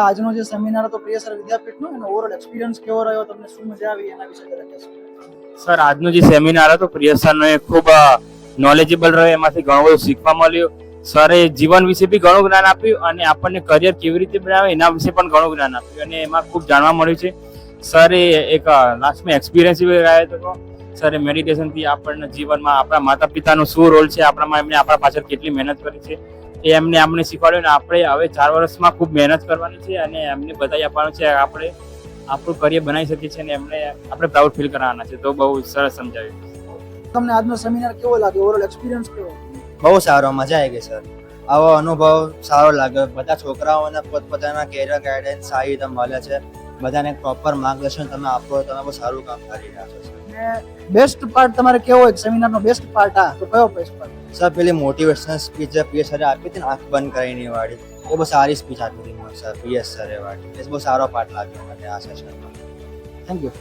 આજનો જે સેમિનાર હતો પ્રિય સર વિદ્યાપીઠનો એનો ઓવરઓલ એક્સપિરિયન્સ કેવો રહ્યો, તમને શું મજા આવી એના વિશે જરા કહેશો? સર, આજનો જે સેમિનાર હતો પ્રિય સરનો એ ખૂબ નોલેજેબલ રહ્યો, એમાંથી ઘણું બધું શીખવા મળ્યું. સરે જીવન વિશે બી ઘણું જ્ઞાન આપ્યું અને આપણને કરિયર કેવી રીતે બનાવે એના વિશે પણ ઘણું જ્ઞાન આપ્યું અને એમાં ખૂબ જાણવા મળ્યું છે. સરે એક લાસ્ટમાં એક્સપિરિયન્સ રહ્યો હતો. સરે મેડિટેશનથી આપણને જીવનમાં આપણા માતા પિતાનો શું રોલ છે, આપણામાં એમને આપણા પાછળ કેટલી મહેનત કરી છે એ એમને અમને શીખવાડ્યું ને આપણે હવે 4 વર્ષમાં ખૂબ મહેનત કરવાની છે અને એમને બતાવી આપવાનું છે આપણે આપણું કરિયર બનાવી શકીએ છીએ અને એમને આપણે પ્રાઉડ ફીલ કરાવવાના છે. તો બહુ સરસ સમજાવ્યું. તમને આજનો સેમિનાર કેવો લાગ્યો, ઓવરઓલ એક્સપિરિયન્સ કેવો? બહુ સારો, મજા આવી ગઈ સર. આવો અનુભવ સારો લાગ્યો. બધા છોકરાઓને પોતપોતાના કેરિયર ગાઈડન્સ સારી રીતે મળે છે. બધાને પ્રોપર માર્ગદર્શન તમે આપો, તમે બહુ સારું કામ કરી રહ્યા છો સર. બેસ્ટ પાર્ટ તમારે કેવો હોય સેમિનારનો? બેસ્ટ પાર્ટ તો કયો બેસ્ટ પાર્ટ? સર, પેલી મોટિવેશનલ સ્પીચ જે પીએસ સરે આપી હતી ને, આંખ બંધ કરીને વાળી, એ બહુ સારી સ્પીચ આપી હતી સર પીએસ સરે વાળી. એ બહુ સારો પાર્ટ લાગ્યો મને આ સેશનમાં. Thank you.